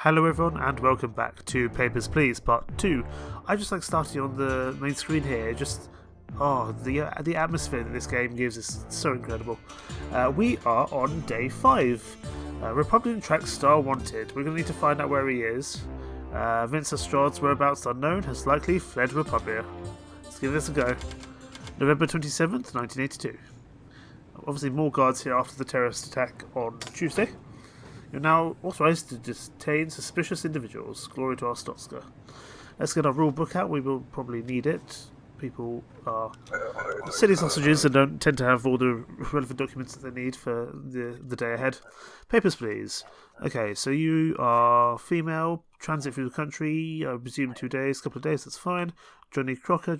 Hello everyone and welcome back to Papers, Please Part 2. I just like starting on the main screen here, the atmosphere that this game gives is so incredible. We are on day 5. Republican track star wanted. We're going to need to find out where he is. Vince Lestrade's whereabouts unknown, has likely fled Republic. Let's give this a go. November 27th, 1982. Obviously more guards here after the terrorist attack on Tuesday. You're now authorised to detain suspicious individuals. Glory to our Stotska. Let's get our rule book out. We will probably need it. People are silly sausages and don't tend to have all the relevant documents that they need for the day ahead. Papers, please. Okay, so you are female, transit through the country, I presume 2 days, couple of days, that's fine. Johnny Crocker.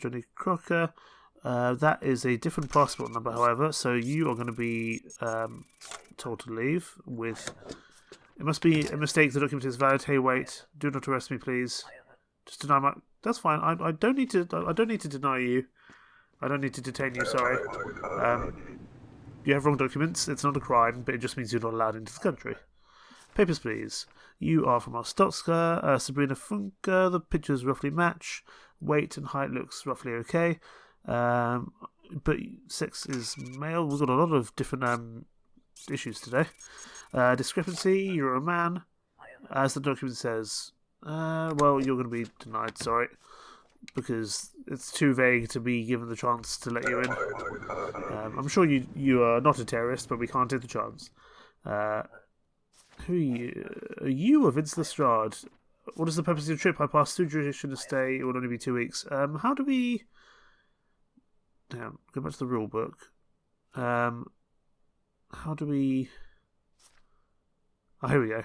That is a different passport number, however, so you are going to be told to leave with... It must be a mistake. The document is valid. Hey, wait! Do not arrest me, please. Just deny my. That's fine. I don't need to. I don't need to deny you. I don't need to detain you. Sorry. You have wrong documents. It's not a crime, but it just means you're not allowed into the country. Papers, please. You are from Ostotska. Sabrina Funke. The pictures roughly match. Weight and height looks roughly okay. But sex is male. We've got a lot of different issues today. Discrepancy, you're a man. As the document says, well, you're going to be denied, sorry, because it's too vague to be given the chance to let you in. I'm sure you are not a terrorist, but we can't take the chance. Who are you? Are you Vince Lestrade? What is the purpose of your trip? I passed through jurisdiction to stay. It will only be 2 weeks. How do we... Damn, go back to the rule book. How do we... Oh, here we go.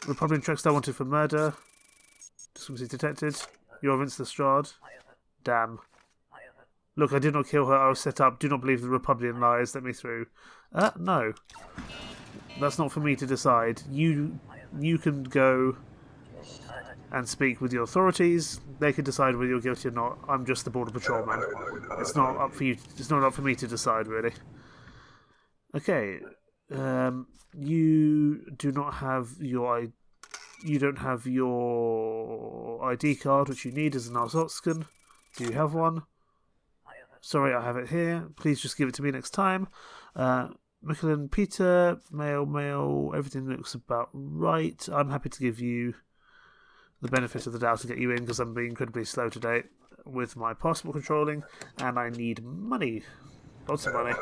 Republican track star wanted for murder. Discrepancy detected. You're Vince Lestrade. Damn. Look, I did not kill her. I was set up. Do not believe the Republican lies. Let me through. No. That's not for me to decide. You can go and speak with your authorities. They can decide whether you're guilty or not. I'm just the border patrolman. It's not up for you. It's not up for me to decide, really. Okay. You don't have your ID card, which you need as an Arzotskan. Do you have one? Sorry, I have it here. Please just give it to me next time. Michelin Peter, male, everything looks about right. I'm happy to give you the benefit of the doubt to get you in because I'm being incredibly slow today with my passport controlling and I need money. Lots of money.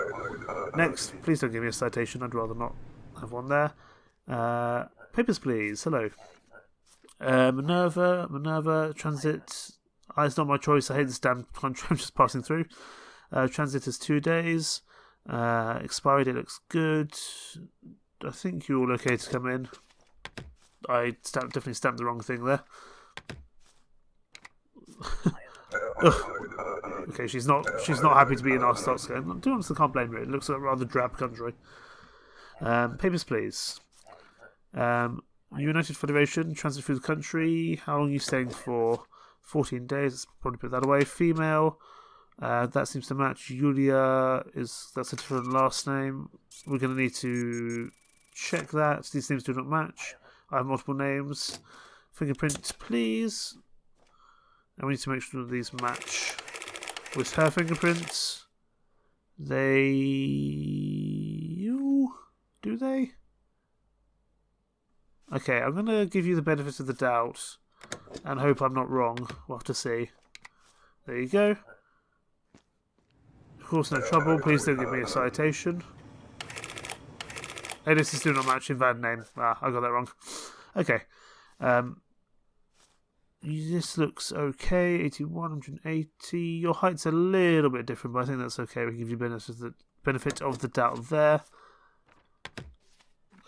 Next, please don't give me a citation. I'd rather not have one there. Papers, please. Hello. Minerva, transit. It's not my choice. I hate this damn country. I'm just passing through. Transit is 2 days. Expiry date looks good. I think you're all okay to come in. I definitely stamped the wrong thing there. Okay, she's not happy to be in our stocks game. To be honest, I can't blame her. It looks like a rather drab country. Papers, please. United Federation, transit through the country. How long are you staying for? 14 days. Let's probably put that away. Female. That seems to match. That's a different last name. We're going to need to check that. These names do not match. I have multiple names. Fingerprint, please. And we need to make sure that these match with her fingerprints. Do they? Okay, I'm going to give you the benefit of the doubt and hope I'm not wrong. We'll have to see. There you go. Of course, no trouble. Please don't give me a citation. Hey, this is do not match invalid name. I got that wrong. Okay. This looks okay. 81, 180. Your height's a little bit different, but I think that's okay. We can give you benefit of the doubt there.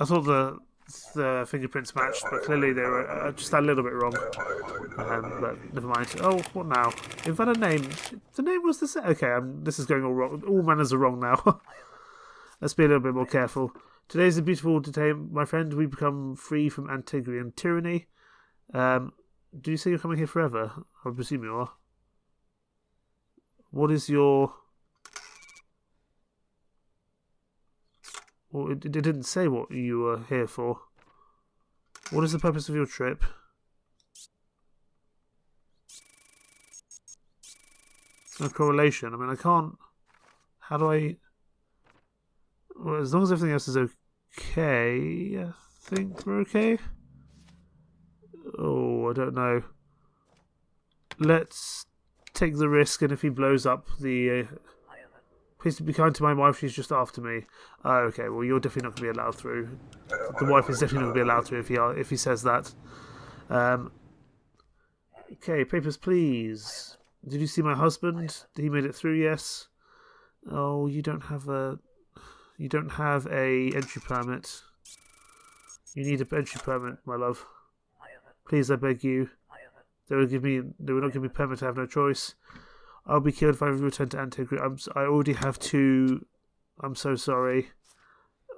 I thought the fingerprints matched, but clearly they were just a little bit wrong. But never mind. Oh, what now? Invalid name. The name was the same. Okay, this is going all wrong. All manners are wrong now. Let's be a little bit more careful. Today's a beautiful day, my friend. We become free from Antigrian tyranny. Do you say you're coming here forever? I presume you are. What is your... Well, it didn't say what you were here for. What is the purpose of your trip? No correlation. I mean, I can't... How do I... Well, as long as everything else is okay, I think we're okay. Oh, I don't know. Let's take the risk, and if he blows up the... please be kind to my wife, she's just after me. Okay, well, you're definitely not going to be allowed through. The wife is definitely not going to be allowed through if he says that. Okay, papers, please. Did you see my husband? He made it through, yes. Oh, you don't have a entry permit. You need an entry permit, my love. Please, I beg you. They will not give me a permit. I have no choice. I'll be killed if I return to Antigua. I already have 2. I'm so sorry.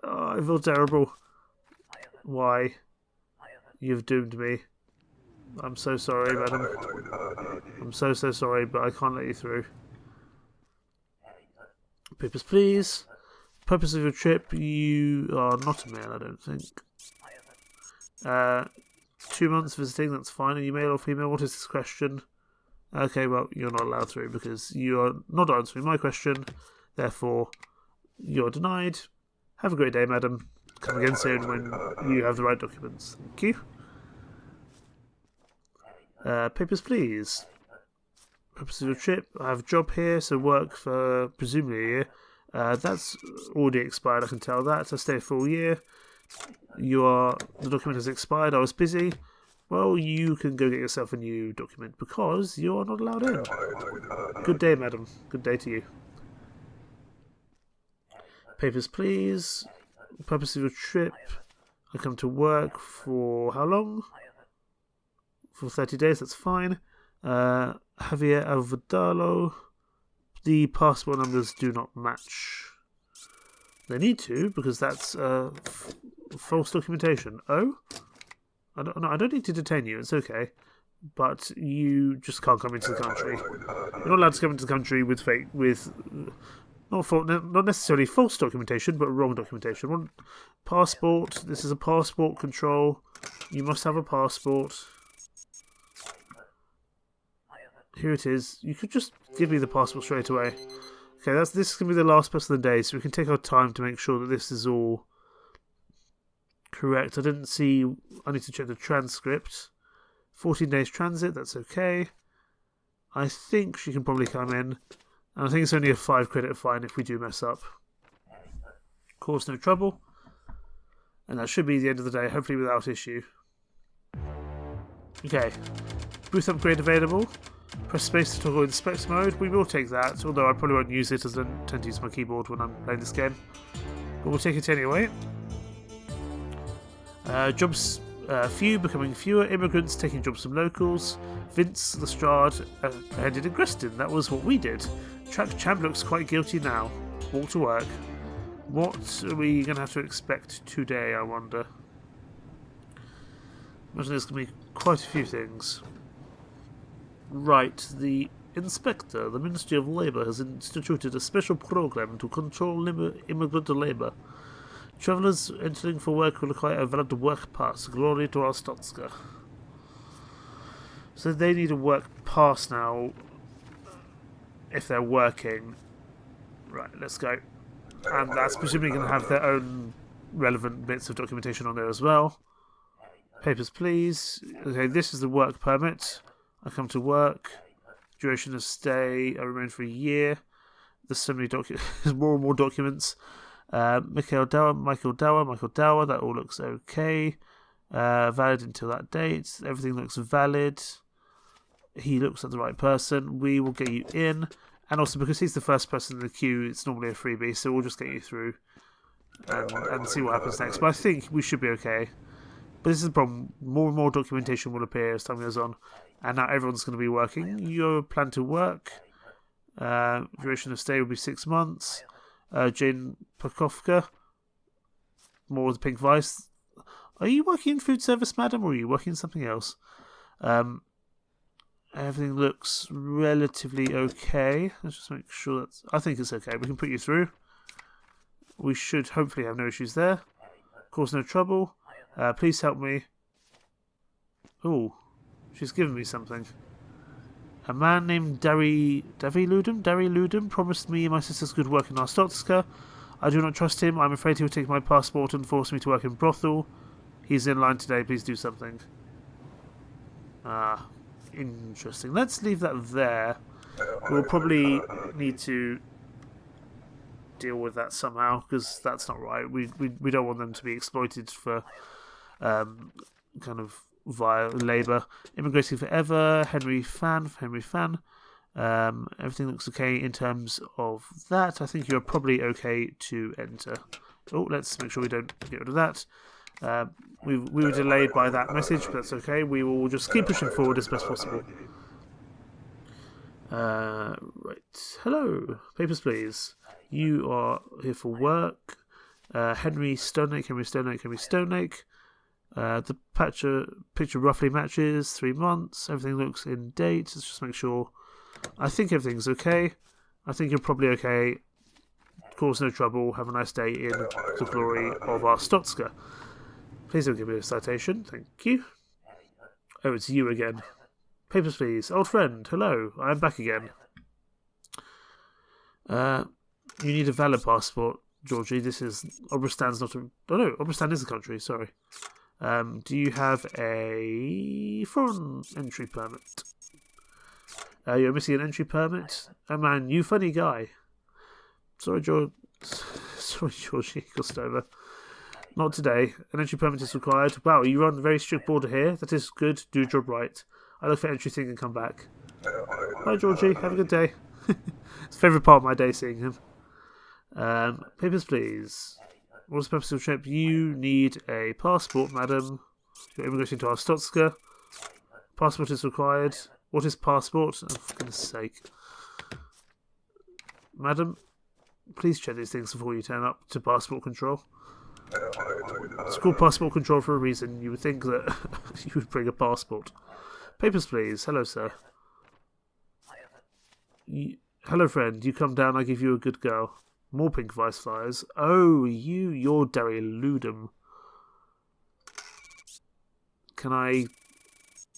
Oh, I feel terrible. Why? You've doomed me. I'm so sorry, madam. I'm so sorry, but I can't let you through. Papers, please. Purpose of your trip, you are not a male, I don't think. 2 months visiting, that's fine. Are you male or female? What is this question? Okay, well, you're not allowed through because you are not answering my question. Therefore, you're denied. Have a great day, madam. Come again soon when you have the right documents. Thank you. Papers, please. Purpose of your trip. I have a job here, so work for presumably a year. That's already expired, I can tell that. I stay a full year. The document has expired. I was busy. Well, you can go get yourself a new document because you are not allowed in. Good day, madam. Good day to you. Papers, please. Purpose of your trip. I come to work for how long? For 30 days, that's fine. Javier Alvadalo. The passport numbers do not match. They need to, because that's false documentation. Oh? I don't need to detain you, it's okay. But you just can't come into the country. You're not allowed to come into the country with not necessarily false documentation, but wrong documentation. Passport, this is a passport control. You must have a passport. Here it is. You could just give me the passport straight away. Okay, this is going to be the last person of the day, so we can take our time to make sure that this is all correct. I need to check the transcript. 14 days transit, that's okay. I think she can probably come in. And I think it's only a 5 credit fine if we do mess up. Cause no trouble. And that should be the end of the day, hopefully without issue. Okay. Booth upgrade available. Press space to toggle inspect mode. We will take that, although I probably won't use it as I tend to use my keyboard when I'm playing this game. But we'll take it anyway. Jobs few becoming fewer. Immigrants taking jobs from locals. Vince Lestrade ended in Greston. That was what we did. Track Champ looks quite guilty now. Walk to work. What are we going to have to expect today, I wonder? Imagine there's going to be quite a few things. Right, the Inspector, the Ministry of Labour, has instituted a special program to control immigrant labour. Travellers entering for work will require a valid work pass. Glory to our Stotska. So they need a work pass now if they're working. Right, let's go. And that's presumably going to have their own relevant bits of documentation on there as well. Papers, please. Okay, this is the work permit. I come to work. Duration of stay. I remain for a year. There's so many documents. There's more and more documents. Michael Dower. That all looks okay. Valid until that date. Everything looks valid. He looks like the right person. We will get you in. And also because he's the first person in the queue, it's normally a freebie, so we'll just get you through and see what happens next. But I think we should be okay. But this is the problem. More and more documentation will appear as time goes on. And now everyone's going to be working. You're planned to work. Duration of stay will be 6 months. Jane Pakovka. More of the Pink Vice. Are you working in food service, madam, or are you working in something else? Everything looks relatively okay. Let's just make sure that's... I think it's okay. We can put you through. We should hopefully have no issues there. Cause no trouble. Please help me. Oh, she's given me something. A man named Dari Ludum promised me and my sister's good work in our Stotska. I do not trust him. I'm afraid he will take my passport and force me to work in brothel. He's in line today. Please do something. Ah, interesting. Let's leave that there. We'll probably need to deal with that somehow, because that's not right. We don't want them to be exploited for kind of via labour. Immigrating forever. Henry Fan. Everything looks okay in terms of that. I think you're probably okay to enter. Oh, let's make sure we don't get rid of that. We were delayed by that message, but that's okay. We will just keep pushing forward as best possible. Right. Hello. Papers, please. You are here for work. Henry Stonelake. The picture roughly matches. 3 months. Everything looks in date. Let's just make sure. I think everything's okay. I think you're probably okay. Cause no trouble. Have a nice day in the glory of our Stotska. Please don't give me a citation. Thank you. Oh, it's you again. Papers, please. Old friend. Hello. I am back again. You need a valid passport, Georgie. This is... Obristan's not a... Oh, no. Obristan is a country. Sorry. Do you have a foreign entry permit? You're missing an entry permit? Oh, man. You funny guy. Sorry, Georgie Costover. Not today. An entry permit is required. Wow, you run a very strict border here. That is good. Do your job right. I look for entry thing and come back. Bye, Georgie. Have a good day. It's the favourite part of my day, seeing him. Papers, please. What's the purpose of the trip? You need a passport, madam. You're immigrating to our Stotska. Passport is required. What is passport? Oh, for goodness sake. Madam, please check these things before you turn up to passport control. It's called passport control for a reason. You would think that you would bring a passport. Papers, please. Hello, sir. Hello, friend. You come down, I give you a good girl. More pink vice flyers. Oh, you're Dari Ludum. Can I...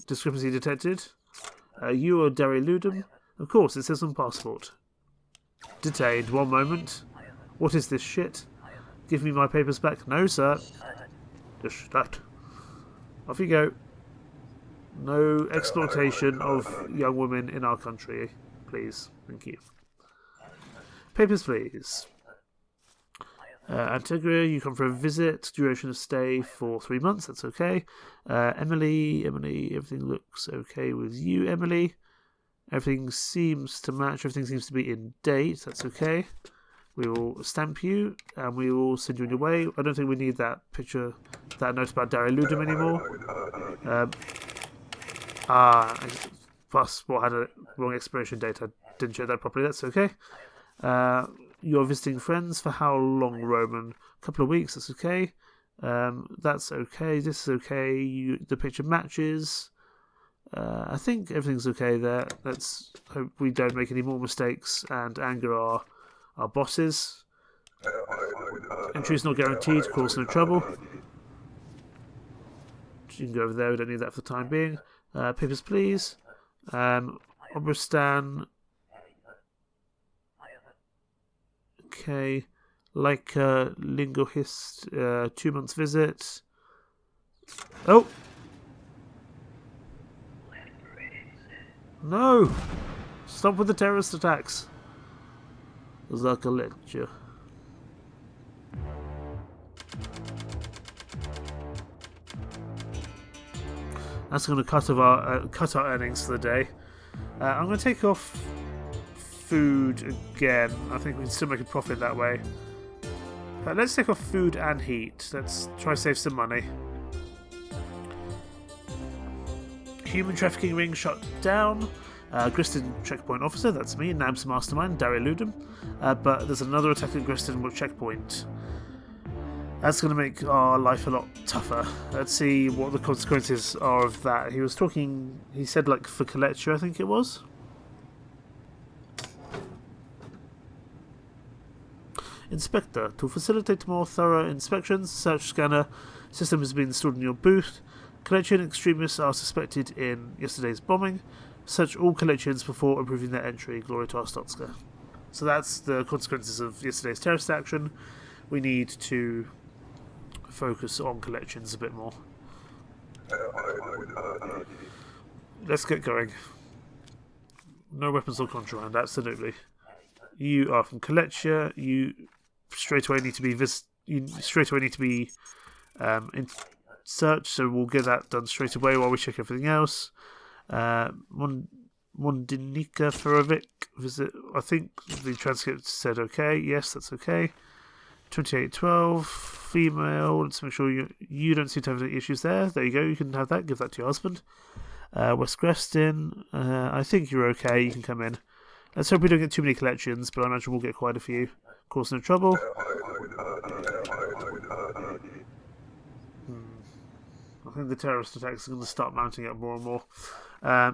Discrepancy detected? You are Dari Ludum? Of course, it says on passport. Detained. 1 moment. What is this shit? Give me my papers back. No, sir. Just that. Off you go. No exploitation of young women in our country, please. Thank you. Papers, please. Antigua, you come for a visit. Duration of stay for 3 months. That's okay. Emily, everything looks okay with you, Emily. Everything seems to match. Everything seems to be in date. That's okay. We will stamp you, and we will send you on your way. I don't think we need that picture, that note about Dari Ludum anymore. Passport had a wrong expiration date. I didn't check that properly. That's okay. You're visiting friends for how long, Roman? A couple of weeks. That's okay. That's okay. This is okay. The picture matches. I think everything's okay there. Let's hope we don't make any more mistakes and anger our bosses. Entry is not guaranteed. Cause no trouble. You can go over there. We don't need that for the time being. Papers, please. Obristan. Okay. Like linguist. 2 months visit. Oh! No! Stop with the terrorist attacks. Zakaletja. That's going to cut our earnings for the day. I'm going to take off food again. I think we can still make a profit that way. But let's take off food and heat. Let's try to save some money. Human trafficking ring shut down. Griston checkpoint officer, that's me. Nabs mastermind, Dari Ludum. But there's another attack at Griston with checkpoint. That's going to make our life a lot tougher. Let's see what the consequences are of that. He said like for Kaletcha, I think it was. Inspector, to facilitate more thorough inspections, search scanner system has been installed in your booth. Collection extremists are suspected in yesterday's bombing. Search all collections before approving their entry. Glory to our Stotska. So that's the consequences of yesterday's terrorist action. We need to focus on collections a bit more. Let's get going. No weapons or contraband, absolutely. You are from Kolechia. You straight away need to be in search, so we'll get that done straight away while we check everything else. Mondinika Ferovic visit. I think the transcript said okay. Yes, that's okay. 2812 female. Let's make sure you don't seem to have any issues there. There you go. You can have that. Give that to your husband. West Grestin. I think you're okay. You can come in. Let's hope we don't get too many collections, but I imagine we'll get quite a few. Of course, no trouble. I think the terrorist attacks are going to start mounting up more and more.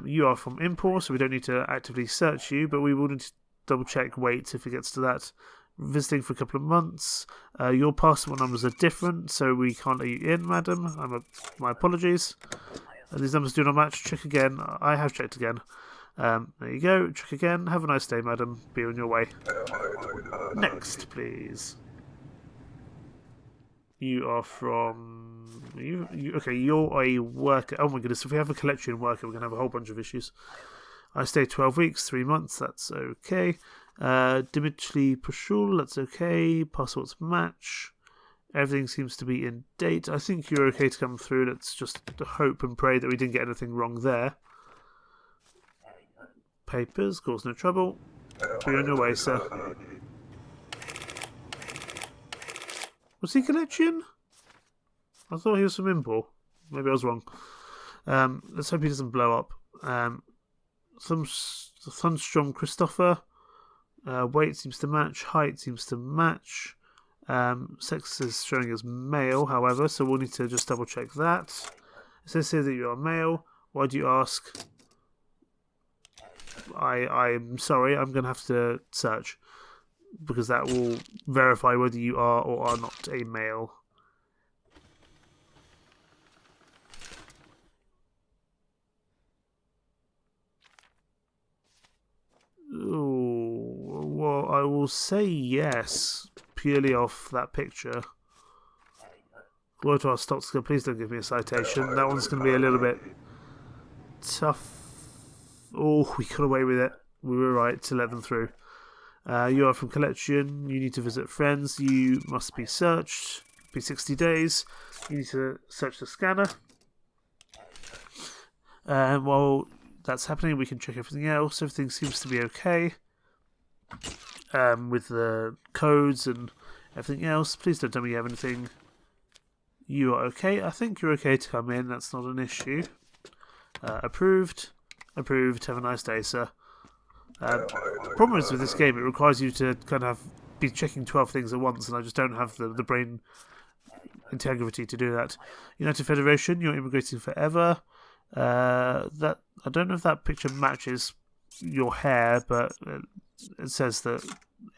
You are from Impor, so we don't need to actively search you, but we will need to double check weight if it gets to that. Visiting for a couple of months. Your passport numbers are different, so we can't let you in, madam. My apologies. These numbers do not match. Check again. I have checked again. There you go. Check again. Have a nice day, madam. Be on your way. Next, please. You are from... okay, you're a worker. Oh my goodness, if we have a collection worker, we're going to have a whole bunch of issues. I stay 12 weeks, 3 months. That's okay. Dimitri Pashul, that's okay. Passports match. Everything seems to be in date. I think you're okay to come through. Let's just hope and pray that we didn't get anything wrong there. Papers, cause no trouble. Be on your way, sir. Was he collection? I thought he was from Impor. Maybe I was wrong. Let's hope he doesn't blow up. Thunstrom Christopher. Weight seems to match. Height seems to match. Sex is showing as male, however, so we'll need to just double check that. It says here that you are male. Why do you ask? I'm sorry, I'm going to have to search, because that will verify whether you are or are not a male. Ooh, well, I will say yes, purely off that picture. Glory to our Stotska, please don't give me a citation. That one's going to be a little bit tough. Oh, we got away with it. We were right to let them through. You are from Collection. You need to visit friends. You must be searched. Be 60 days. You need to search the scanner. While that's happening, we can check everything else. Everything seems to be okay. With the codes and everything else. Please don't tell me you have anything. You are okay. I think you're okay to come in. That's not an issue. Approved. Approved. Have a nice day, sir. Problem is with this game, it requires you to kind of be checking 12 things at once, and I just don't have the brain integrity to do that. United Federation, you're immigrating forever. That I don't know if that picture matches your hair, but it says that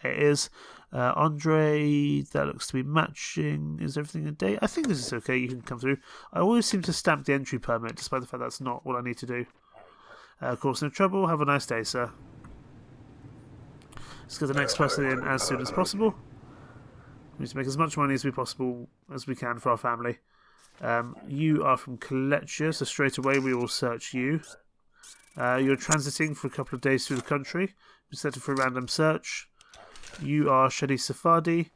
it is. Andre, that looks to be matching. Is everything in date? I think this is okay. You can come through. I always seem to stamp the entry permit, despite the fact that's not what I need to do. Of course, no trouble. Have a nice day, sir. Let's get the next person in as soon as possible. We need to make as much money as we can for our family. You are from Kolechia, so straight away we will search you. You're transiting for a couple of days through the country. We're set for a random search. You are Shadi Safadi.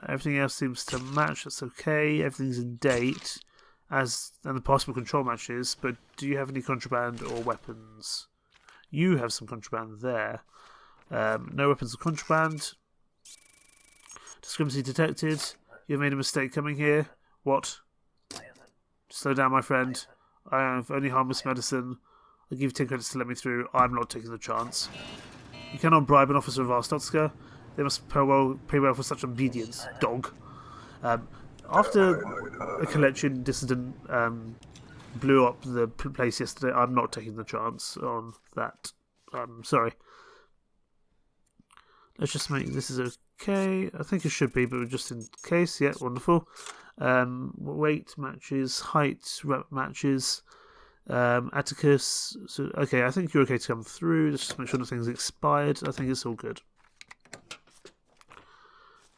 Everything else seems to match. That's okay. Everything's in date. And the possible control matches, but do you have any contraband or weapons? You have some contraband there. No weapons or contraband. Discrepancy detected. You've made a mistake coming here. What? Slow down, my friend. I have only harmless medicine. I'll give you 10 credits to let me through. I'm not taking the chance. You cannot bribe an officer of our Stotska. They must pay well for such obedience, dog. After a collection dissident blew up the place yesterday, I'm not taking the chance on that. I'm sorry. Let's just make this is okay. I think it should be, but just in case. Yeah, wonderful. Weight matches, height rep matches, Atticus. So, okay, I think you're okay to come through. Just make sure nothing's expired. I think it's all good.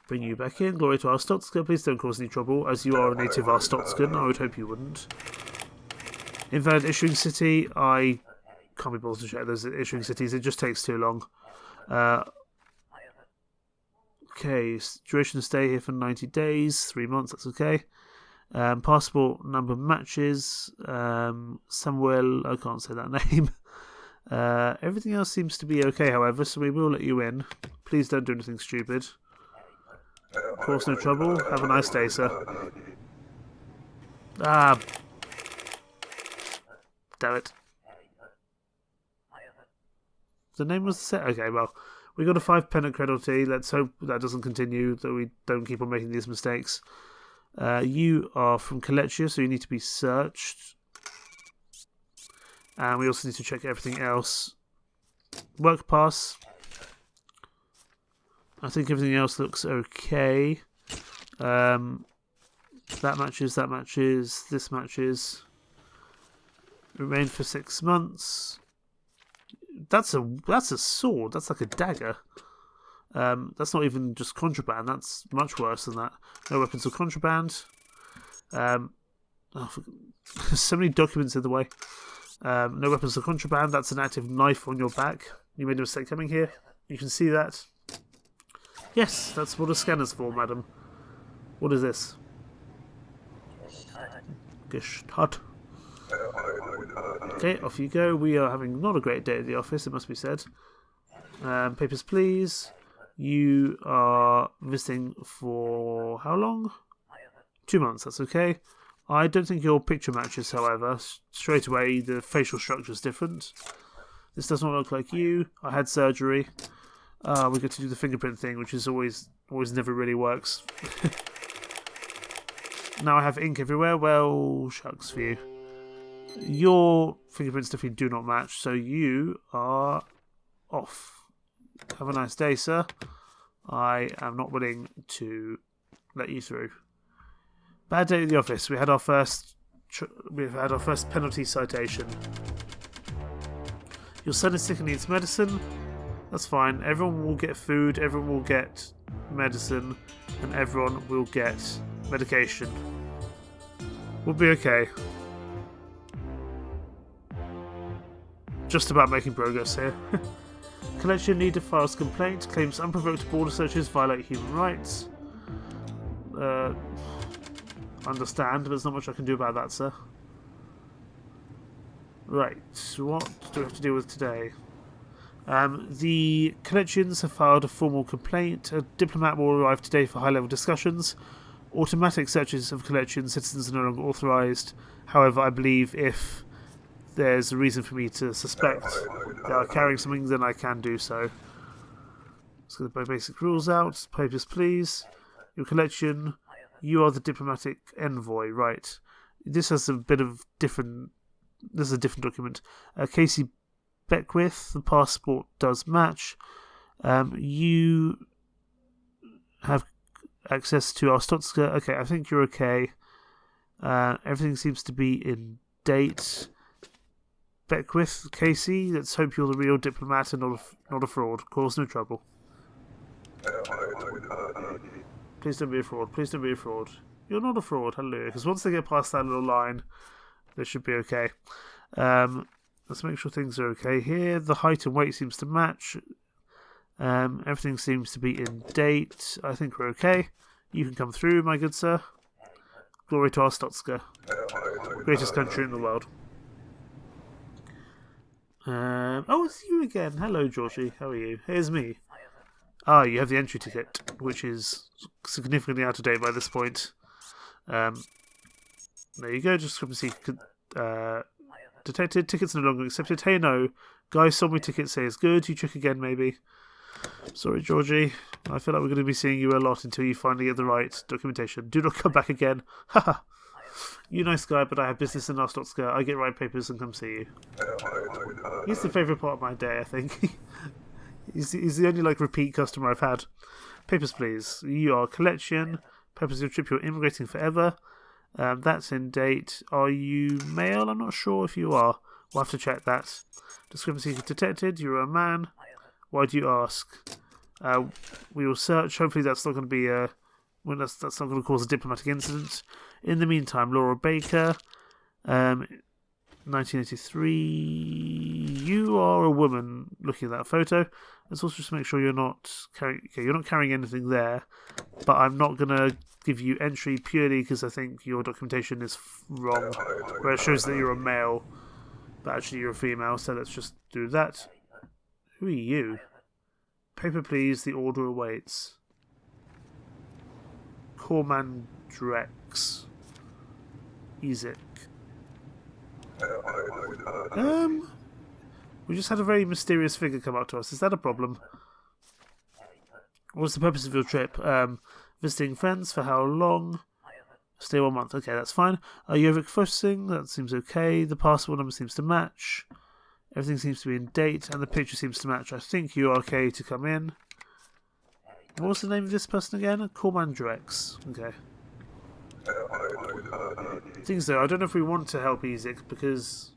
Bring you back in. Glory to Arstotzka. Please don't cause any trouble, as you are a native Arstotzkan. I would hope you wouldn't. Invalid issuing city. I can't be bothered to check those issuing cities. It just takes too long. Okay, duration of stay here for 90 days, 3 months, that's okay. Passport number matches. Samuel, I can't say that name. Everything else seems to be okay, however, so we will let you in. Please don't do anything stupid. Of course, no trouble. Have a nice day, sir. Ah. Damn it. The name was set. Okay, well, we got a 5 penance credulity. Let's hope that doesn't continue, that we don't keep on making these mistakes. You are from Kolechia, so you need to be searched. And we also need to check everything else. Work pass. I think everything else looks okay. That matches, this matches. Remain for 6 months. That's a sword. That's like a dagger. That's not even just contraband. That's much worse than that. No weapons of contraband. So many documents in the way. No weapons of contraband. That's an active knife on your back. You made a mistake coming here. You can see that. Yes, that's what a scanner's for, madam. What is this? Gestalt. Okay, off you go. We are having not a great day at the office, it must be said. Papers, please. You are visiting for how long? 2 months, that's okay. I don't think your picture matches, however. Straight away, the facial structure is different. This does not look like you. I had surgery. We get to do the fingerprint thing, which is always never really works. Now I have ink everywhere. Well, shucks for you. Your fingerprints definitely do not match, so you are off. Have a nice day, sir. I am not willing to let you through. Bad day at the office. We had our first penalty citation. Your son is sick and needs medicine. That's fine. Everyone will get food. Everyone will get medicine, and everyone will get medication. We'll be okay. Just about making progress here. Collection leader files complaint, claims unprovoked border searches violate human rights. Understand, but there's not much I can do about that, sir. Right, what do we have to deal with today? The collections have filed a formal complaint. A diplomat will arrive today for high-level discussions. Automatic searches of collections, citizens are no longer authorised. However, I believe if there's a reason for me to suspect they are carrying something, then I can do so. Let's get the basic rules out. Papers, please. Your collection. You are the diplomatic envoy, right? This has a bit of different. This is a different document. Casey Beckwith. The passport does match. You have access to Arstotzka. Okay, I think you're okay. Everything seems to be in date. Beckwith, Casey, let's hope you're the real diplomat and not a fraud. Cause no trouble. Please don't be a fraud. Please don't be a fraud. You're not a fraud, hallelujah. Because once they get past that little line, they should be okay. Let's make sure things are okay here. The height and weight seems to match. Everything seems to be in date. I think we're okay. You can come through, my good sir. Glory to Arstotzka. Greatest country in the world. Oh, it's you again. Hello, Georgie. How are you? Here's me. Ah, you have the entry ticket, which is significantly out of date by this point. There you go. Just come and see. Detected. Tickets no longer accepted. Hey, no. Guy sold me tickets. Say it's good. You check again, maybe. Sorry, Georgie. I feel like we're going to be seeing you a lot until you finally get the right documentation. Do not come back again. Haha. You nice guy, but I have business in Arstotzka. I get right papers and come see you. He's the favourite part of my day, I think. he's the only repeat customer I've had. Papers, please. You are collection. Purpose of your trip, you're immigrating forever. That's in date. Are you male? I'm not sure if you are. We'll have to check that. Discrepancy detected. You're a man. Why do you ask? We will search. Hopefully that's not going to be a... Well, that's not going to cause a diplomatic incident. In the meantime, Laura Baker, 1983. You are a woman looking at that photo. Let's also just make sure you're not carrying. Okay, you're not carrying anything there. But I'm not going to give you entry purely because I think your documentation is wrong, where it shows that you're a male, but actually you're a female. So let's just do that. Who are you? Paper, please. The order awaits. Cormandrex. Ezek. We just had a very mysterious figure come up to us. Is that a problem? What's the purpose of your trip? Visiting friends. For how long? Stay 1 month. Okay, that's fine. Are you overfocusing? That seems okay. The passport number seems to match. Everything seems to be in date, and the picture seems to match. I think you are okay to come in. What was the name of this person again? Cormandrex. Okay. Things though, I don't know if we want to help Ezek because,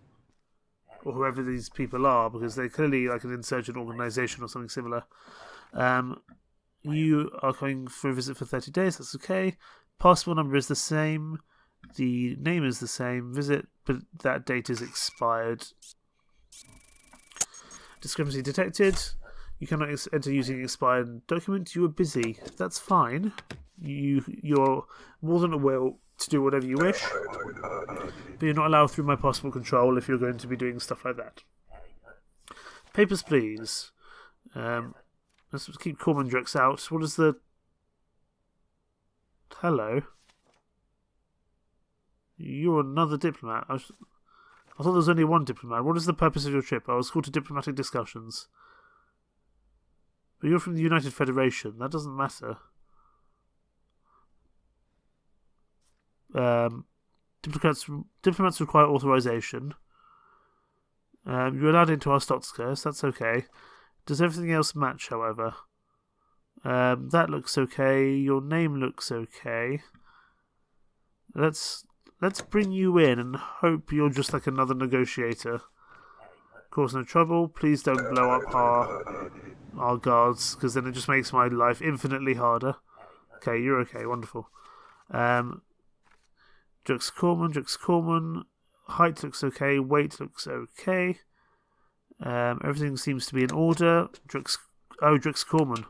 or whoever these people are, because they're clearly like an insurgent organisation or something similar. You are coming for a visit for 30 days. That's okay. Passport number is the same. The name is the same. Visit, but that date is expired. Discrepancy detected. You cannot enter using expired documents. You are busy. That's fine. You're more than well to do whatever you wish. But you're not allowed through my passport control if you're going to be doing stuff like that. Papers, please. Let's keep Cormandrex out. What is the... Hello? You're another diplomat. I thought there was only one diplomat. What is the purpose of your trip? I was called to diplomatic discussions. But you're from the United Federation. That doesn't matter. Diplomats require authorization. You're allowed into our Stotskers. That's okay. Does everything else match, however? That looks okay. Your name looks okay. Let's bring you in and hope you're just like another negotiator. Cause no trouble. Please don't blow up our guards, because then it just makes my life infinitely harder. Okay, you're okay. Wonderful. Drux Corman. Height looks okay. Weight looks okay. Everything seems to be in order. Drux Corman.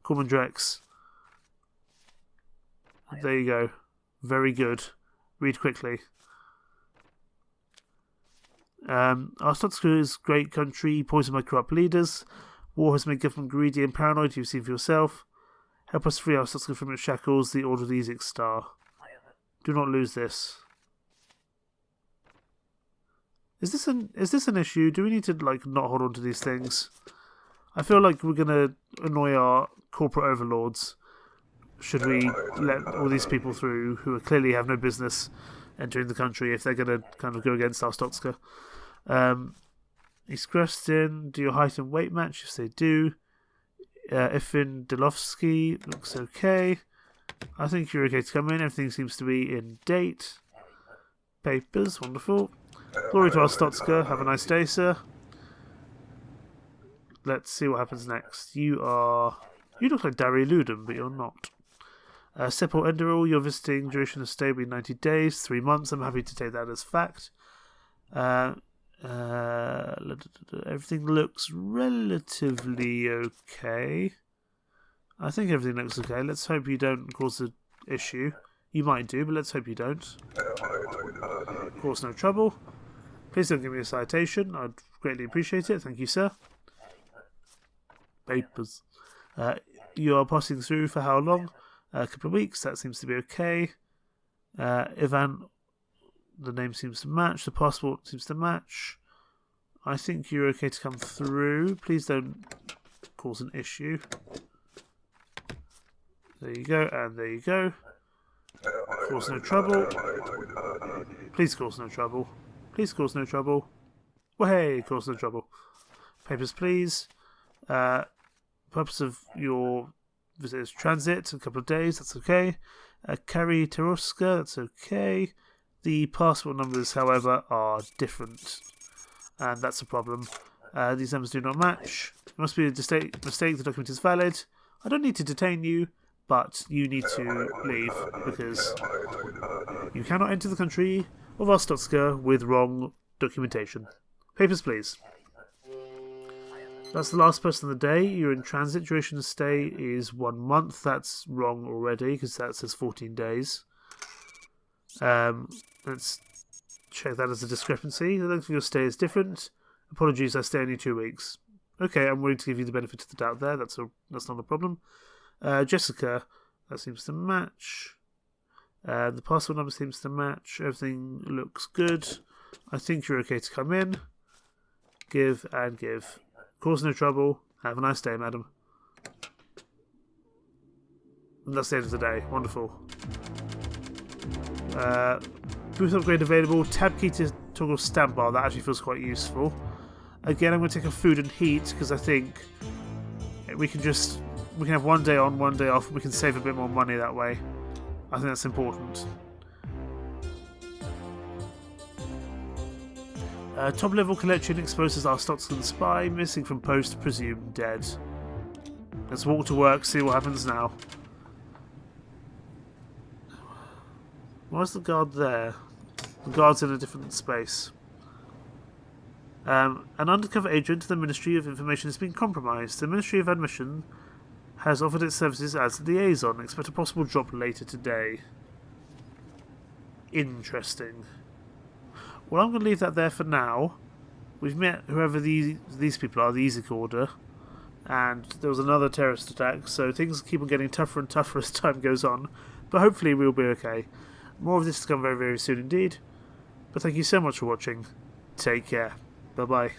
Cormandrex. There you go. Very good. Read quickly. Our Stotsker is great country, poisoned by corrupt leaders. War has made government greedy and paranoid, you've seen for yourself. Help us free our Stotsker from its shackles, the order of the Ezek Star. Do not lose this. Is this an issue? Do we need to like not hold on to these things? I feel like we're gonna annoy our corporate overlords. Should we let all these people through who clearly have no business entering the country if they're going to kind of go against our Stotsker? East Creston, do your height and weight match? Yes, they do. Ifin Delovsky looks okay. I think you're okay to come in. Everything seems to be in date. Papers, wonderful. Glory to our Stotsker. Have a nice day, sir. Let's see what happens next. You look like Dari Ludum, but you're not. Sepul Enderall, your visiting duration of stay will be 90 days, 3 months. I'm happy to take that as fact. Everything looks relatively okay. I think everything looks okay. Let's hope you don't cause an issue. You might do, but let's hope you don't. Cause no trouble. Please don't give me a citation. I'd greatly appreciate it. Thank you, sir. Papers. You are passing through for how long? A couple of weeks. That seems to be okay. Ivan, the name seems to match. The passport seems to match. I think you're okay to come through. Please don't cause an issue. There you go, and there you go. Cause no trouble. Please cause no trouble. Please cause no trouble. Well, hey, cause no trouble. Papers, please. Purpose of your visit is transit, a couple of days, that's okay. Kari Teruska, that's okay. The passport numbers, however, are different, and that's a problem. These numbers do not match. It must be a mistake. The document is valid. I don't need to detain you, but you need to leave because you cannot enter the country of Ostotska with wrong documentation. Papers, please. That's the last person of the day. You're in transit. Duration of stay is 1 month. That's wrong already because that says 14 days. Let's check that as a discrepancy. The length of your stay is different. Apologies, I stay only 2 weeks. Okay, I'm willing to give you the benefit of the doubt there. That's not a problem. Jessica, that seems to match. The passport number seems to match. Everything looks good. I think you're okay to come in. Give and give. Cause no trouble. Have a nice day, madam. And that's the end of the day. Wonderful. Booth upgrade available. Tab key to toggle stamp bar. That actually feels quite useful. Again, I'm going to take a food and heat because I think we can have 1 day on, 1 day off, and we can save a bit more money that way. I think that's important. Top level collection exposes our Stotskin spy, missing from post, presumed dead. Let's walk to work, see what happens now. Why's the guard there? The guard's in a different space. An undercover agent of the Ministry of Information has been compromised. The Ministry of Admission has offered its services as liaison. Expect a possible drop later today. Interesting. Well, I'm going to leave that there for now. We've met whoever these people are, the Easy Order, and there was another terrorist attack, so things keep on getting tougher and tougher as time goes on, but hopefully we'll be okay. More of this to come very, very soon indeed, but thank you so much for watching. Take care. Bye-bye.